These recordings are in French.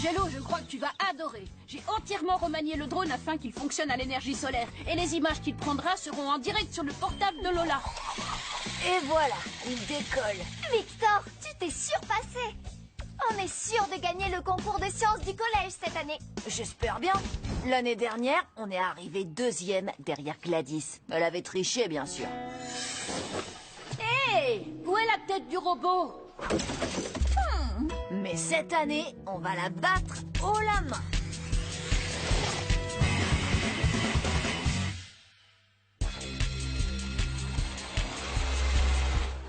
Angelo, je crois que tu vas adorer. J'ai entièrement remanié le drone afin qu'il fonctionne à l'énergie solaire. Et les images qu'il prendra seront en direct sur le portable de Lola. Et voilà, il décolle. Victor, tu t'es surpassé. On est sûr de gagner le concours de sciences du collège cette année. J'espère bien. L'année dernière, on est arrivé 2e derrière Gladys. Elle avait triché, bien sûr. Hé, où est la tête du robot? Mais cette année, on va la battre haut la main.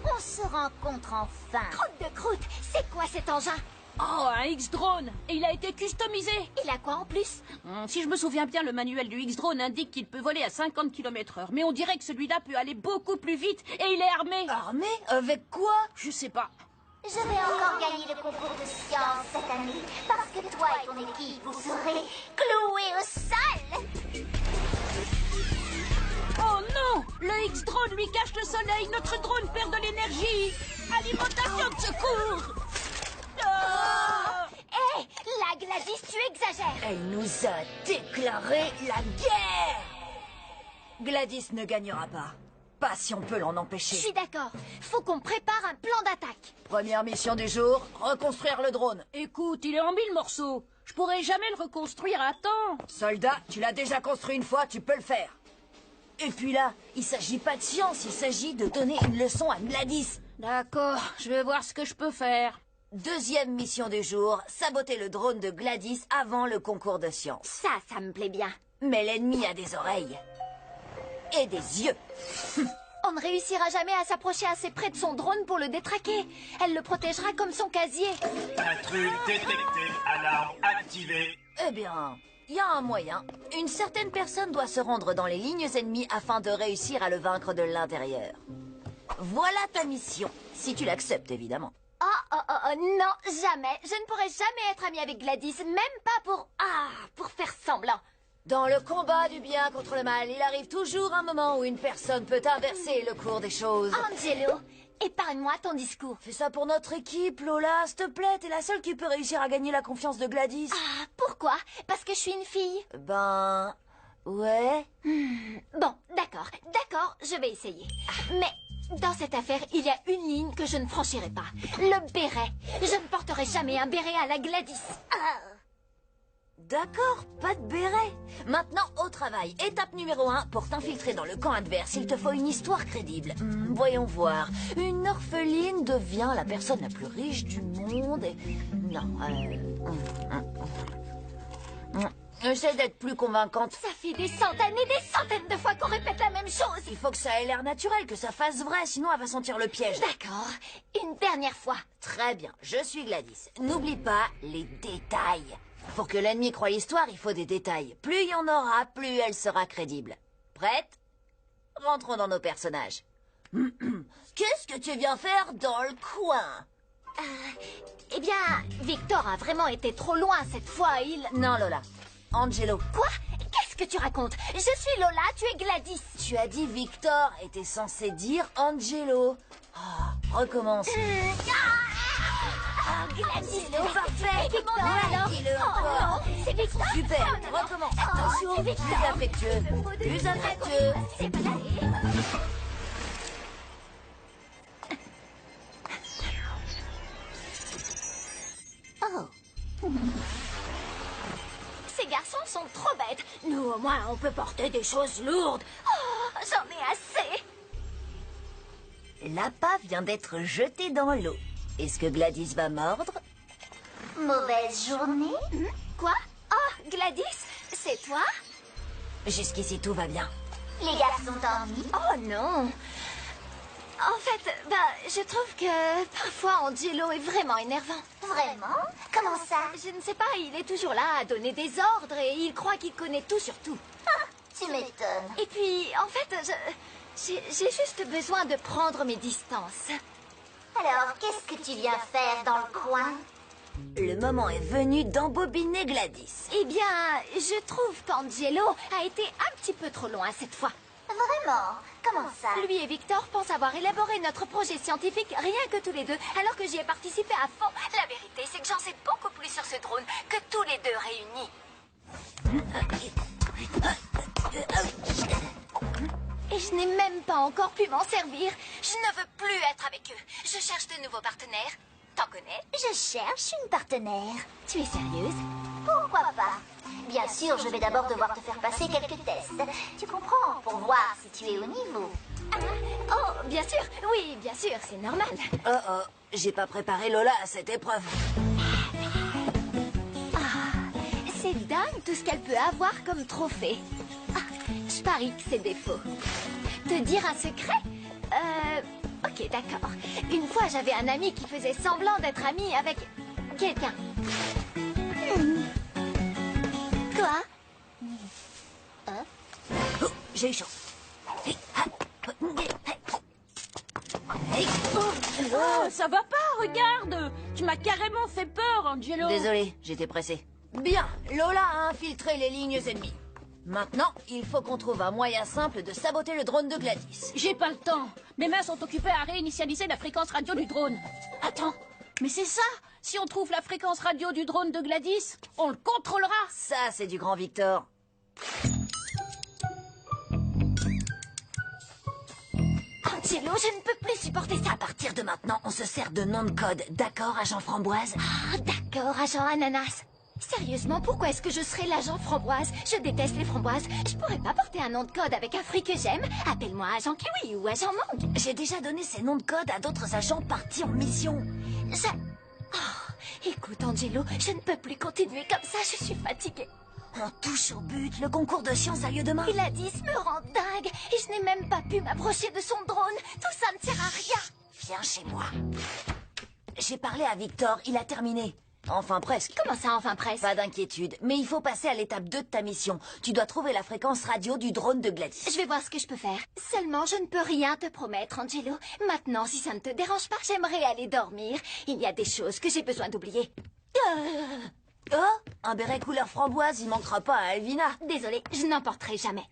On se rencontre enfin. Croûte de croûte, c'est quoi cet engin? Oh, un X-Drone. Et il a été customisé. Il a quoi en plus? Si je me souviens bien, le manuel du X-Drone indique qu'il peut voler à 50 km/h. Mais on dirait que celui-là peut aller beaucoup plus vite. Et il est armé. Armé? Avec quoi? Je sais pas. Je vais encore gagner le concours de sciences cette année. Parce que toi et ton équipe, vous serez cloués au sol. Oh non! Le X-Drone lui cache le soleil. Notre drone perd de l'énergie. Alimentation de secours. Hé, la Gladys, tu exagères. Elle nous a déclaré la guerre. Gladys ne gagnera pas. Pas si on peut l'en Je empêcher. suis d'accord. Faut qu'on prépare un plan d'attaque. Première mission du jour, reconstruire le drone. Écoute, il est en 1000 morceaux. Je pourrais jamais le reconstruire à temps. Soldat, tu l'as déjà construit une fois, tu peux le faire. Et puis là, il s'agit pas de science, il s'agit de donner une leçon à Gladys. D'accord, je vais voir ce que je peux faire. Deuxième mission du jour, saboter le drone de Gladys avant le concours de science. Ça me plaît bien. Mais l'ennemi a des oreilles. Et des yeux. On ne réussira jamais à s'approcher assez près de son drone pour le détraquer. Elle le protégera comme son casier. Intrus détecté, alarme activée. Eh bien, il y a un moyen. Une certaine personne doit se rendre dans les lignes ennemies afin de réussir à le vaincre de l'intérieur. Voilà ta mission, si tu l'acceptes évidemment. Oh, non, jamais. Je ne pourrai jamais être amie avec Gladys, même pas pour faire semblant. Dans le combat du bien contre le mal, il arrive toujours un moment où une personne peut inverser le cours des choses. Angelo, épargne-moi ton discours. Fais ça pour notre équipe, Lola, s'il te plaît, t'es la seule qui peut réussir à gagner la confiance de Gladys. Ah, pourquoi? Parce que je suis une fille? Ben... ouais... Bon, d'accord, je vais essayer. Mais dans cette affaire, il y a une ligne que je ne franchirai pas. Le béret. Je ne porterai jamais un béret à la Gladys. D'accord, pas de béret. Maintenant, au travail. Étape numéro 1, pour t'infiltrer dans le camp adverse, il te faut une histoire crédible. Voyons voir. Une orpheline devient la personne la plus riche du monde et... Non, Essaie d'être plus convaincante. Ça fait des centaines et des centaines de fois qu'on répète la même chose. Il faut que ça ait l'air naturel, que ça fasse vrai, sinon elle va sentir le piège. D'accord, une dernière fois. Très bien, je suis Gladys. N'oublie pas les détails. Pour que l'ennemi croie l'histoire, il faut des détails. Plus il y en aura, plus elle sera crédible. Prête? Rentrons dans nos personnages. Qu'est-ce que tu viens faire dans le coin? Eh bien, Victor a vraiment été trop loin cette fois, Non, Lola. Angelo. Quoi? Qu'est-ce que tu racontes? Je suis Lola, tu es Gladys. Tu as dit Victor et t'es censé dire Angelo. Recommence. Gladys, parfait. Victor, alors? Dis-le encore. Non, c'est Victor. Super, recommence. Attention, c'est Victor. plus affectueux. Plus affectueux. C'est vrai. Ces garçons sont trop bêtes. Nous, au moins, on peut porter des choses lourdes. Oh, j'en ai assez. L'appât vient d'être jeté dans l'eau. Est-ce que Gladys va mordre? Mauvaise journée? Quoi? Oh, Gladys, c'est toi? Jusqu'ici, tout va bien. Les garçons t'ennuient? Oh non. En fait, je trouve que parfois Angelo est vraiment énervant. Vraiment? Comment ça? Je ne sais pas, il est toujours là à donner des ordres et il croit qu'il connaît tout sur tout. Tu m'étonnes. Et puis, en fait, j'ai juste besoin de prendre mes distances. Alors, qu'est-ce que tu viens faire dans le coin? Le moment est venu d'embobiner Gladys. Eh bien, je trouve qu'Angelo a été un petit peu trop loin cette fois. Vraiment? Comment ça? Lui et Victor pensent avoir élaboré notre projet scientifique rien que tous les deux, alors que j'y ai participé à fond. La vérité, c'est que j'en sais beaucoup plus sur ce drone que tous les deux réunis. Et je n'ai même pas encore pu m'en servir. Je ne veux plus être avec eux. Je cherche de nouveaux partenaires. T'en connais? Je cherche une partenaire. Tu es sérieuse? Pourquoi pas? Bien sûr, je vais d'abord devoir te faire passer quelques tests. Tu comprends? Pour voir si tu es au niveau. Oh, bien sûr. Oui, bien sûr, c'est normal. Oh, j'ai pas préparé Lola à cette épreuve. C'est dingue tout ce qu'elle peut avoir comme trophée. Je parie que c'est des faux. Te dire un secret? Ok, d'accord. Une fois, j'avais un ami qui faisait semblant d'être ami avec quelqu'un. Quoi? Oh, j'ai eu chaud. Oh, ça va pas, regarde! Tu m'as carrément fait peur, Angelo! Désolé, j'étais pressé. Bien, Lola a infiltré les lignes ennemies. Maintenant, il faut qu'on trouve un moyen simple de saboter le drone de Gladys. J'ai pas le temps. Mes mains sont occupées à réinitialiser la fréquence radio du drone. Attends, mais c'est ça! Si on trouve la fréquence radio du drone de Gladys, on le contrôlera! Ça, c'est du grand Victor. Angelo, je ne peux plus supporter ça. À partir de maintenant, on se sert de nom de code. D'accord, agent Framboise? Ah, d'accord, agent Ananas. Sérieusement, pourquoi est-ce que je serais l'agent Framboise? Je déteste les framboises. Je pourrais pas porter un nom de code avec un fruit que j'aime. Appelle-moi agent Kiwi ou agent Mangue. J'ai déjà donné ces noms de code à d'autres agents partis en mission. Écoute, Angelo, je ne peux plus continuer comme ça. Je suis fatiguée. On touche au but. Le concours de science a lieu demain. Gladys me rend dingue et je n'ai même pas pu m'approcher de son drone. Tout ça ne sert à rien. Viens chez moi. J'ai parlé à Victor, il a terminé. Enfin presque. Comment ça, enfin presque? Pas d'inquiétude, mais il faut passer à l'étape 2 de ta mission. Tu dois trouver la fréquence radio du drone de Gladys. Je vais voir ce que je peux faire. Seulement, je ne peux rien te promettre, Angelo. Maintenant, si ça ne te dérange pas, j'aimerais aller dormir. Il y a des choses que j'ai besoin d'oublier. Oh, un béret couleur framboise, il manquera pas à Alvina. Désolée, je n'en porterai jamais.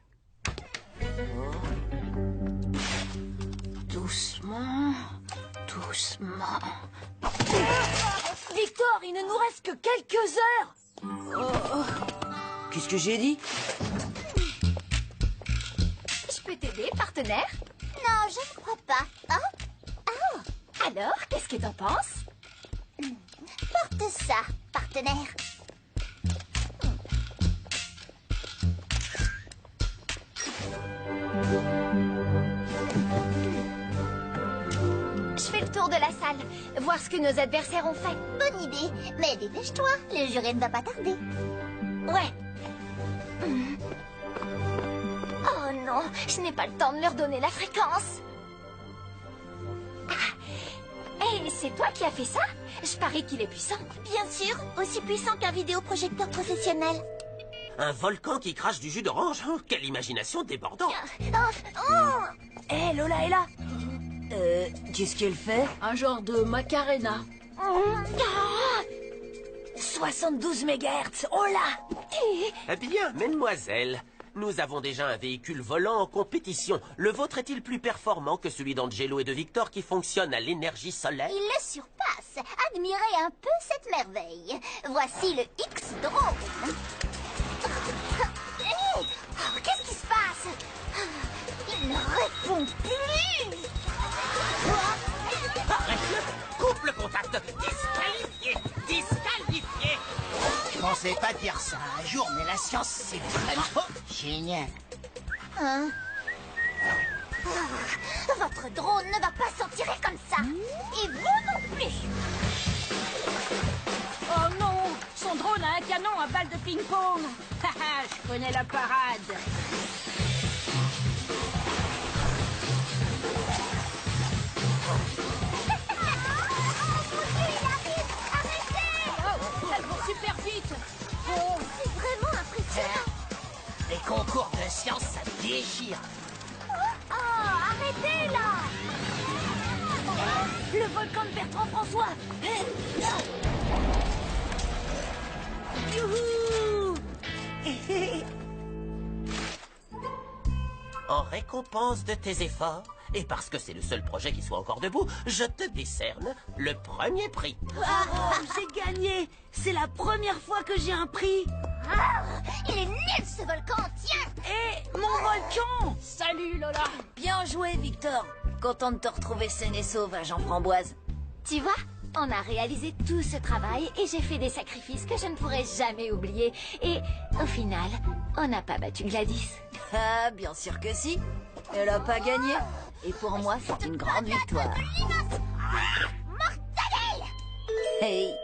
Doucement, doucement. Victor, il ne nous reste que quelques heures. Qu'est-ce que j'ai dit? Je peux t'aider, partenaire? Non, je ne crois pas. Hein? Alors, qu'est-ce que t'en penses? Porte ça, partenaire. Je fais le tour de la salle, voir ce que nos adversaires ont fait. Bonne idée, mais dépêche-toi, le jury ne va pas tarder. Ouais. Oh non, je n'ai pas le temps de leur donner la fréquence. Hey, c'est toi qui as fait ça? Je parie qu'il est puissant. Bien sûr, aussi puissant qu'un vidéoprojecteur professionnel. Un volcan qui crache du jus d'orange? Oh, quelle imagination débordante! Hé, Lola est là. Qu'est-ce qu'elle fait? Un genre de Macarena. 72 MHz, oh là! Eh bien, mesdemoiselles, nous avons déjà un véhicule volant en compétition. Le vôtre est-il plus performant que celui d'Angelo et de Victor qui fonctionne à l'énergie solaire? Il le surpasse. Admirez un peu cette merveille. Voici le X-Drone. Qu'est-ce qui se passe? Il ne répond plus. Arrête-le! Coupe le contact! Disqualifié! Disqualifié! Je pensais pas dire ça un jour, mais la science, c'est vraiment génial. Hein? Votre drone ne va pas s'en tirer comme ça. Et vous non plus. Oh non! Son drone a un canon à balles de ping-pong! Haha, je connais la parade! Oh, elle court super vite! Oh, C'est vraiment impressionnant. Les concours de science, ça déchire. Oh, arrêtez là. Le volcan de Bertrand François. Youhou! En récompense de tes efforts, et parce que c'est le seul projet qui soit encore debout, je te décerne le premier prix. J'ai gagné. C'est la première fois que j'ai un prix. Il est nul ce volcan, tiens! Et mon volcan! Salut, Lola. Bien joué, Victor. Content de te retrouver saine et sauve à Jean-Framboise. Tu vois, on a réalisé tout ce travail et j'ai fait des sacrifices que je ne pourrai jamais oublier. Et au final, on n'a pas battu Gladys. Ah, bien sûr que si. Elle a pas gagné. Et pour moi, c'est une grande victoire. Mortadelle! Hey,